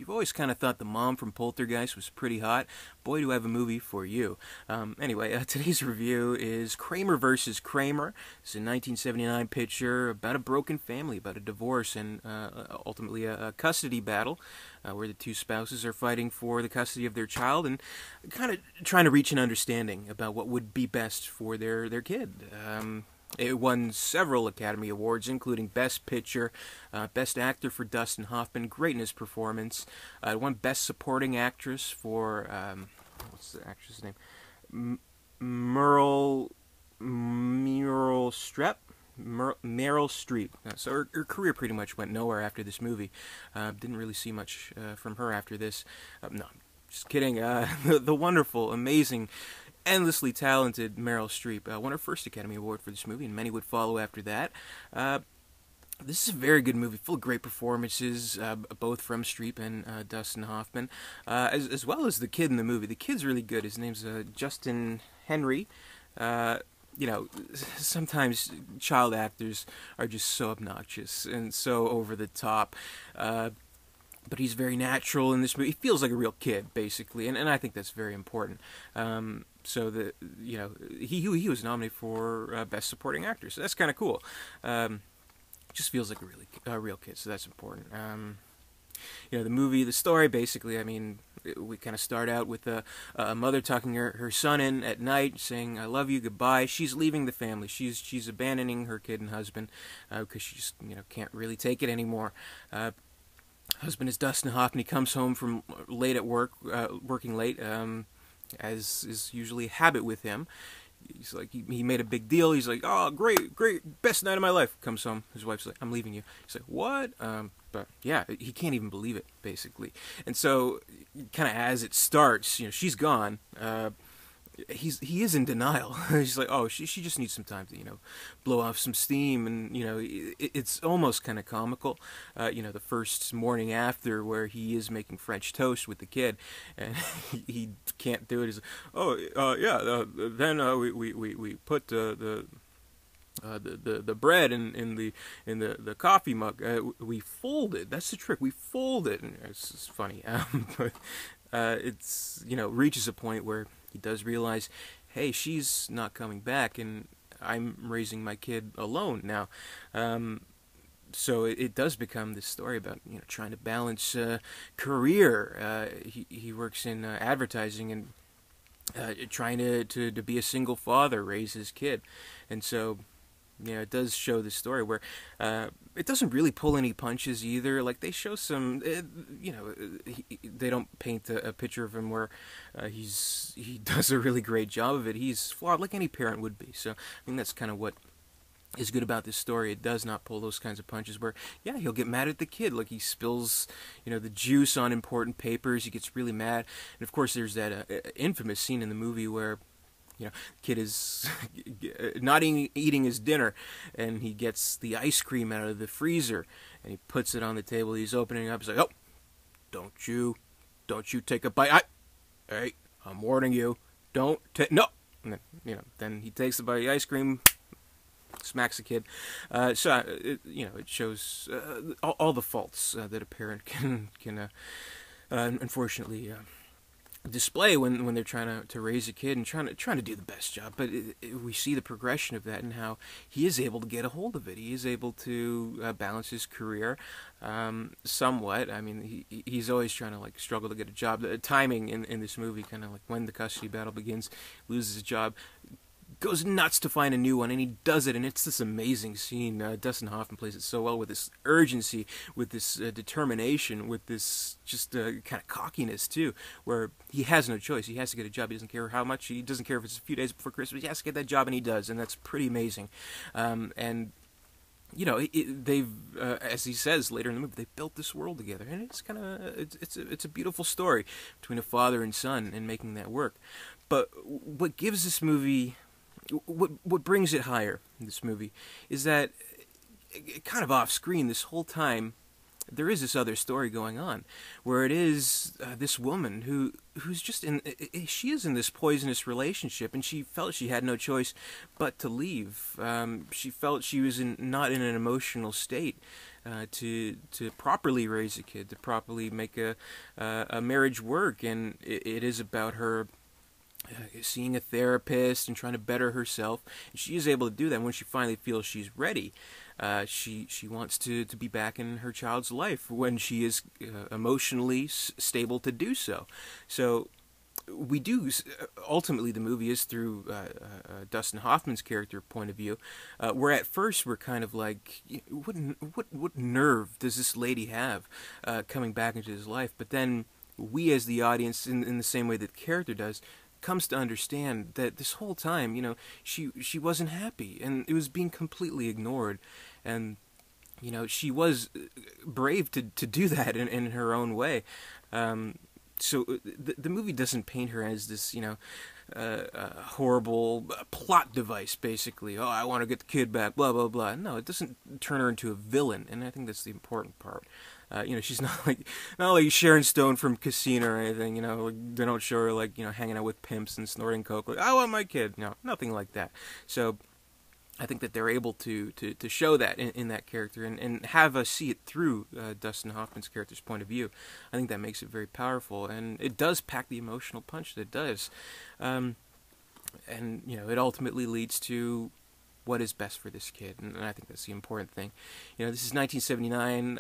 you've always kind of thought the mom from Poltergeist was pretty hot, boy do I have a movie for you. Anyway, today's review is Kramer versus Kramer. It's a 1979 picture about a broken family, about a divorce, and ultimately a custody battle where the two spouses are fighting for the custody of their child and kind of trying to reach an understanding about what would be best for their kid. It won several Academy Awards, including Best Picture, Best Actor for Dustin Hoffman, great in his performance. It won Best Supporting Actress for, what's the actress' name? Meryl Streep. Meryl Streep. So her career pretty much went nowhere after this movie. Didn't really see much from her after this. No, just kidding. The wonderful, amazing, endlessly talented Meryl Streep won her first Academy Award for this movie, and many would follow after that. This is a very good movie, full of great performances, both from Streep and Dustin Hoffman, as well as the kid in the movie. The kid's really good. His name's Justin Henry. Sometimes child actors are just so obnoxious and so over the top. But he's very natural in this movie. He feels like a real kid, basically, and I think that's very important. So he was nominated for Best Supporting Actor, so that's kind of cool. Just feels like a real kid, so that's important. The story, basically, I mean, we kind of start out with a mother talking her son in at night, saying, "I love you, goodbye." She's leaving the family. She's abandoning her kid and husband because she just can't really take it anymore. Husband is Dustin Hoffman. He comes home from late at work, working late, as is usually a habit with him. He's like, he made a big deal. He's like, "Oh, great, best night of my life." Comes home. His wife's like, "I'm leaving you." He's like, "What?" But yeah, he can't even believe it, basically. And so, kind of as it starts, she's gone. He is in denial. He's like, "Oh, she just needs some time to blow off some steam," and it's almost kind of comical. The first morning after, where he is making French toast with the kid, and he can't do it. He's like, "Oh, yeah." Then we put the bread in the coffee mug. We fold it. That's the trick. We fold it. And it's just funny, but it's reaches a point where he does realize, hey, she's not coming back, and I'm raising my kid alone now. So it does become this story about trying to balance career. He works in advertising and trying to be a single father, raise his kid, and so. It does show this story where it doesn't really pull any punches either. Like, they show some, they don't paint a picture of him where he does a really great job of it. He's flawed like any parent would be. So, I mean, that's kind of what is good about this story. It does not pull those kinds of punches where, yeah, he'll get mad at the kid. Like, he spills, the juice on important papers. He gets really mad. And, of course, there's that infamous scene in the movie where the kid is not eating his dinner, and he gets the ice cream out of the freezer, and he puts it on the table. He's opening it up. He's like, "Oh, don't you take a bite. Hey, I'm warning you. Don't take, no." And then he takes a bite of the ice cream, smacks the kid. It shows all the faults that a parent can unfortunately display when they're trying to raise a kid and trying to do the best job. But we see the progression of that and how he is able to get a hold of it. He is able to balance his career somewhat. I mean, he's always trying to struggle to get a job. The timing in this movie, kind of like when the custody battle begins, loses his job, goes nuts to find a new one, and he does it, and it's this amazing scene. Dustin Hoffman plays it so well, with this urgency, with this determination, with this just kind of cockiness too, where he has no choice. He has to get a job. He doesn't care how much. He doesn't care if it's a few days before Christmas. He has to get that job, and he does, and that's pretty amazing. They've, as he says later in the movie, they built this world together, and it's kind of it's a beautiful story between a father and son and making that work. But what gives this movie, what brings it higher in this movie, is that kind of off screen this whole time there is this other story going on, where it is this woman who's just she is in this poisonous relationship, and she felt she had no choice but to leave. She felt she was not in an emotional state to properly raise a kid, to properly make a marriage work, and it is about her seeing a therapist and trying to better herself. And she is able to do that when she finally feels she's ready. She wants to be back in her child's life when she is emotionally stable to do so. So we do, ultimately the movie is through Dustin Hoffman's character point of view, where at first we're kind of like, what nerve does this lady have coming back into his life? But then we as the audience, in the same way that the character does, comes to understand that this whole time, she wasn't happy, and it was being completely ignored. And she was brave to do that in her own way. So the movie doesn't paint her as this horrible plot device, basically. Oh, I want to get the kid back, blah blah blah. No, it doesn't turn her into a villain, and I think that's the important part. She's not like Sharon Stone from Casino or anything. They don't show her hanging out with pimps and snorting coke. Like, I want my kid. No, nothing like that. So I think that they're able to show that in that character and have us see it through Dustin Hoffman's character's point of view. I think that makes it very powerful, and it does pack the emotional punch that it does. And it ultimately leads to what is best for this kid, and I think that's the important thing. This is 1979.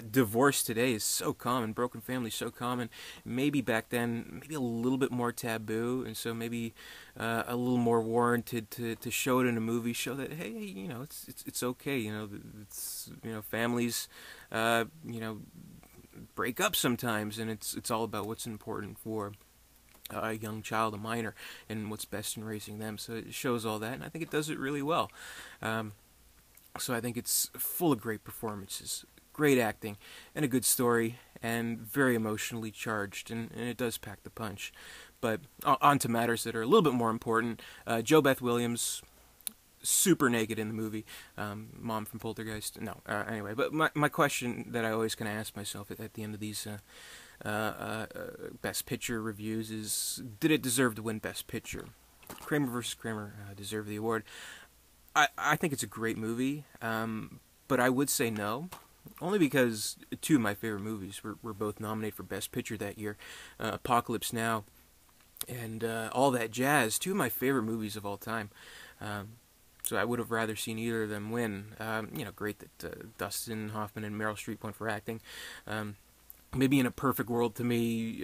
Divorce today is so common. Broken family is so common. Maybe back then, maybe a little bit more taboo, and so maybe a little more warranted to show it in a movie. Show that, hey, it's okay. Families break up sometimes, and it's all about what's important for a young child, a minor, and what's best in raising them. So it shows all that, and I think it does it really well. So I think it's full of great performances, great acting, and a good story, and very emotionally charged, and it does pack the punch. But on to matters that are a little bit more important. Jo Beth Williams, super naked in the movie. Mom from Poltergeist. No, anyway, but my question that I always kind of ask myself at the end of these Best Picture reviews is, did it deserve to win Best Picture? Kramer versus Kramer deserved the award. I think it's a great movie, but I would say no, only because two of my favorite movies were both nominated for Best Picture that year. Apocalypse Now and All That Jazz, two of my favorite movies of all time. So I would have rather seen either of them win. Great that Dustin Hoffman and Meryl Streep won for acting. Maybe in a perfect world, to me,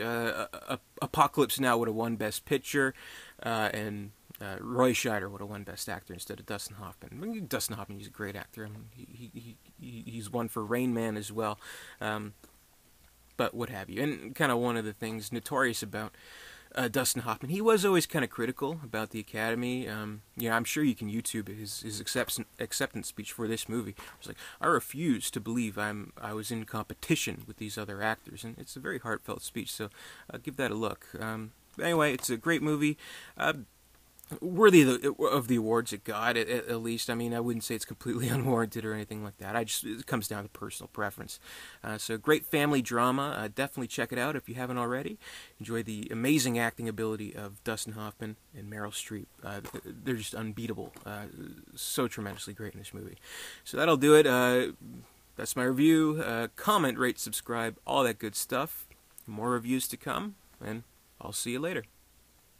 Apocalypse Now would have won Best Picture, and Roy Scheider would have won Best Actor instead of Dustin Hoffman. Dustin Hoffman, he's a great actor. I mean, he's won for Rain Man as well. But what have you. And kind of one of the things notorious about Dustin Hoffman, he was always kind of critical about the Academy. I'm sure you can YouTube his acceptance speech for this movie. It was like, I refuse to believe I was in competition with these other actors, and it's a very heartfelt speech. So give that a look. Anyway, it's a great movie. Worthy of the awards it got, at least. I mean, I wouldn't say it's completely unwarranted or anything like that. It comes down to personal preference. So great family drama. Definitely check it out if you haven't already. Enjoy the amazing acting ability of Dustin Hoffman and Meryl Streep. They're just unbeatable. So tremendously great in this movie. So that'll do it. That's my review. Comment, rate, subscribe, all that good stuff. More reviews to come, and I'll see you later.